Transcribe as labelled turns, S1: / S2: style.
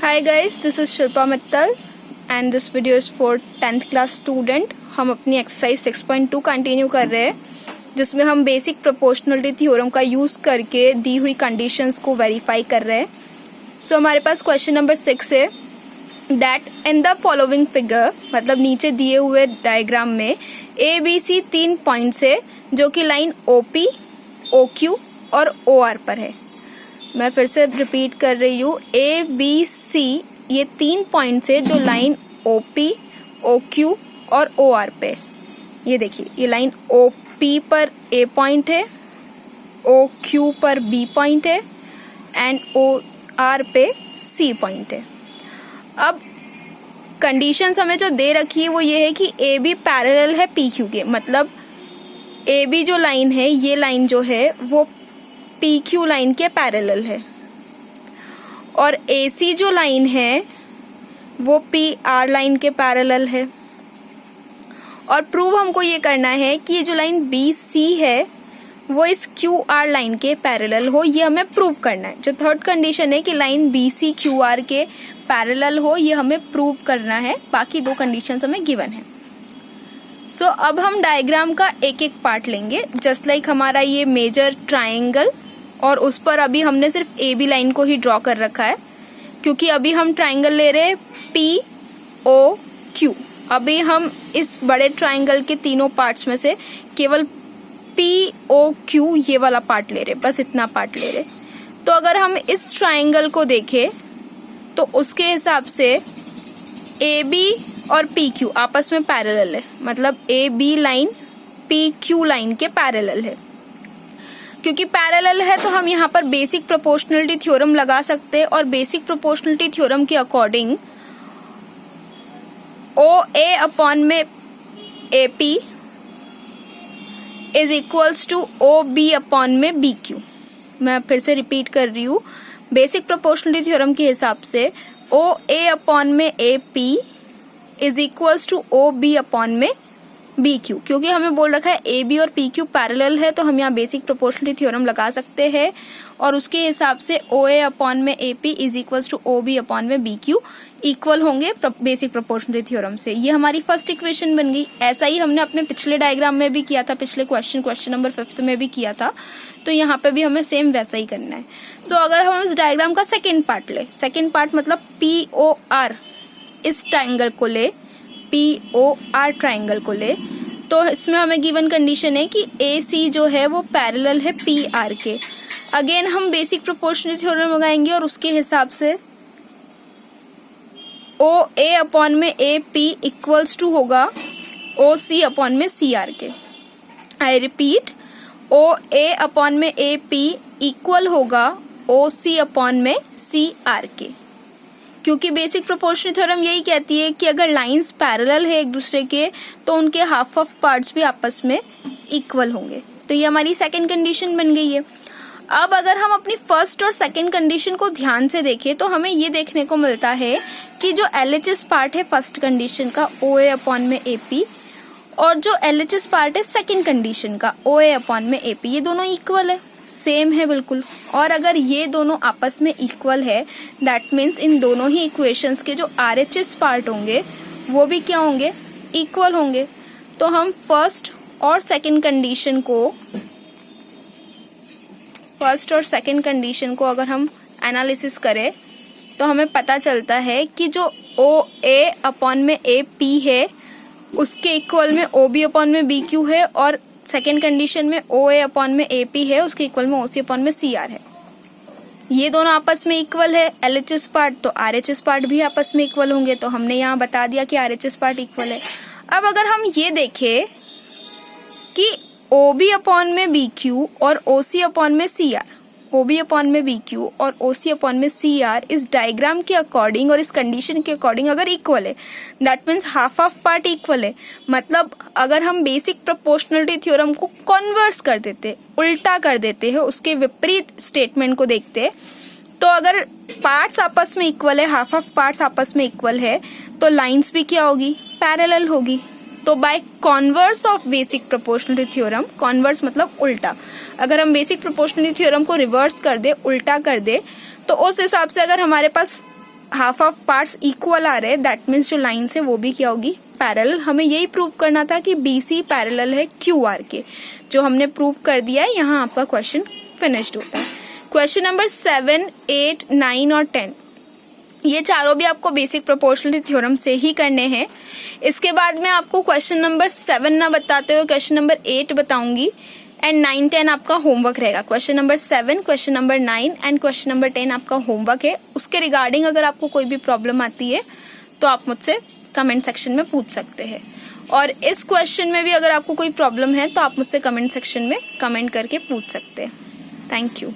S1: Hi guys, this is Shilpa Mittal and this video is for 10th class student। हम अपनी exercise 6.2 continue कर रहे हैं जिसमें हम बेसिक प्रोपोर्शनलिटी थ्योरम का यूज करके दी हुई कंडीशंस को वेरीफाई कर रहे हैं। सो हमारे पास क्वेश्चन नंबर 6 है that in the following figure, मतलब नीचे दिए हुए डायग्राम में ABC 3 पॉइंट्स है जो कि लाइन OP, OQ और OR पर है। मैं फिर से रिपीट कर रही हूँ, ABC ये 3 पॉइंट्स है जो लाइन OP, OQ और OR पे। ये देखिए, ये लाइन OP पर A पॉइंट है, OQ पर B पॉइंट है एंड OR पे C पॉइंट है। अब कंडीशंस हमें जो दे रखी है वो ये है कि AB पैरेलल है PQ के, मतलब AB जो लाइन है, ये लाइन जो है वो PQ लाइन के पैरेलल है और AC जो लाइन है वो PR लाइन के पैरेलल है। और प्रूव हमको ये करना है कि ये जो लाइन BC है वो इस QR लाइन के पैरेलल हो, ये हमें प्रूव करना है। जो थर्ड कंडीशन है कि लाइन BC QR के पैरेलल हो, ये हमें प्रूव करना है। बाकी दो कंडीशंस हमें गिवन है। सो अब हम डायग्राम का एक एक पार्ट लेंगे, जस्ट लाइक हमारा ये मेजर ट्राइंगल, और उस पर अभी हमने सिर्फ AB लाइन को ही ड्रॉ कर रखा है क्योंकि अभी हम ट्राइंगल ले रहे हैं POQ। अभी हम इस बड़े ट्राइंगल के तीनों पार्ट्स में से केवल POQ ये वाला पार्ट ले रहे, बस इतना पार्ट ले रहे। तो अगर हम इस ट्राइंगल को देखें तो उसके हिसाब से AB और PQ आपस में पैरेलल है, मतलब AB लाइन PQ लाइन के पैरेलल है। क्योंकि पैरेलल है तो हम यहाँ पर बेसिक प्रोपोर्शनलिटी थ्योरम लगा सकते हैं और बेसिक प्रोपोर्शनलिटी थ्योरम के अकॉर्डिंग OA अपॉन में AP is equals to OB upon में BQ। मैं फिर से रिपीट कर रही हूँ, बेसिक प्रोपोर्शनलिटी थ्योरम के हिसाब से OA अपॉन में AP is equals to OB upon में BQ। क्योंकि हमें बोल रखा है AB और PQ पैरेलल है तो हम यहाँ बेसिक प्रोपोर्शनलिटी थ्योरम लगा सकते हैं और उसके हिसाब से OA अपॉन में AP is equals to OB upon में BQ इक्वल होंगे बेसिक प्रोपोर्शनलिटी थ्योरम से। ये हमारी फर्स्ट इक्वेशन बन गई। ऐसा ही हमने अपने पिछले डायग्राम में भी किया था, पिछले क्वेश्चन नंबर 5 में भी किया था, तो यहाँ पे भी हमें सेम वैसा ही करना है। सो अगर हम इस डायग्राम का सेकेंड पार्ट ले, सेकेंड पार्ट मतलब POR इस ट्राइंगल को ले, POR ट्राइंगल को ले, तो इसमें हमें गिवन कंडीशन है कि AC जो है वो पैरेलल है PR के। अगेन हम बेसिक प्रोपोर्शनलिटी थ्योरम लगाएंगे और उसके हिसाब से OA अपॉन में AP इक्वल्स टू होगा OC अपॉन में CR के। आई रिपीट, OA अपॉन में AP इक्वल होगा OC अपॉन में CR के। क्योंकि बेसिक प्रोपोर्शनलिटी थ्योरम यही कहती है कि अगर लाइंस पैरेलल है एक दूसरे के तो उनके हाफ ऑफ पार्ट्स भी आपस में इक्वल होंगे। तो ये हमारी सेकंड कंडीशन बन गई है। अब अगर हम अपनी फर्स्ट और सेकंड कंडीशन को ध्यान से देखें तो हमें ये देखने को मिलता है कि जो LHS पार्ट है फर्स्ट कंडीशन का OA अपॉन में AP और जो LHS पार्ट है सेकंड कंडीशन का OA अपॉन में AP, ये दोनों इक्वल है, सेम है बिल्कुल। और अगर ये दोनों आपस में इक्वल है दैट मीन्स इन दोनों ही इक्वेशंस के जो RHS पार्ट होंगे वो भी क्या होंगे, इक्वल होंगे। तो हम फर्स्ट और सेकंड कंडीशन को अगर हम एनालिसिस करें तो हमें पता चलता है कि जो OA अपॉन में AP है उसके इक्वल में OB अपॉन में BQ है और सेकेंड कंडीशन में OA अपॉन में AP है उसके इक्वल में OC अपॉन में CR है। ये दोनों आपस में इक्वल है LHS पार्ट, तो RHS पार्ट भी आपस में इक्वल होंगे। तो हमने यहाँ बता दिया कि RHS पार्ट इक्वल है। अब अगर हम ये देखें कि OB अपॉन में BQ और OC अपॉन में CR, OB अपॉन में BQ और OC अपॉन में CR इस डायग्राम के अकॉर्डिंग और इस कंडीशन के अकॉर्डिंग अगर इक्वल है that means half of part equal है। मतलब अगर हम बेसिक प्रोपोर्शनलिटी थ्योरम को कन्वर्स कर देते, उल्टा कर देते हैं, उसके विपरीत स्टेटमेंट को देखते हैं, तो अगर पार्ट्स आपस में इक्वल है, हाफ ऑफ पार्ट्स आपस में इक्वल है, तो लाइंस भी क्या होगी, पैरेलल होगी। तो by converse of basic proportionality theorem, converse मतलब उल्टा, अगर हम बेसिक प्रोपोर्शनलिटी थ्योरम को रिवर्स कर दे, उल्टा कर दे, तो उस हिसाब से अगर हमारे पास हाफ ऑफ पार्ट्स इक्वल आ रहे हैं, दैट मीन्स जो लाइन्स है वो भी क्या होगी, पैरेलल। हमें यही प्रूव करना था कि BC पैरेलल है QR के, जो हमने प्रूव कर दिया है। यहाँ आपका क्वेश्चन फिनिश्ड होता है। क्वेश्चन नंबर 7, 8, 9 और 10, ये चारों भी आपको बेसिक प्रोपोर्शनलिटी थ्योरम से ही करने हैं। इसके बाद में आपको क्वेश्चन नंबर 7 ना बताते हुए क्वेश्चन नंबर 8 बताऊंगी, एंड 9, 10 आपका होमवर्क रहेगा। Question number 7, question number 9 and question number 10 आपका होमवर्क है। उसके रिगार्डिंग अगर आपको कोई भी प्रॉब्लम आती है तो आप मुझसे कमेंट सेक्शन में पूछ सकते हैं। और इस क्वेश्चन में भी अगर आपको कोई प्रॉब्लम है तो आप मुझसे कमेंट सेक्शन में कमेंट करके पूछ सकते हैं। Thank you.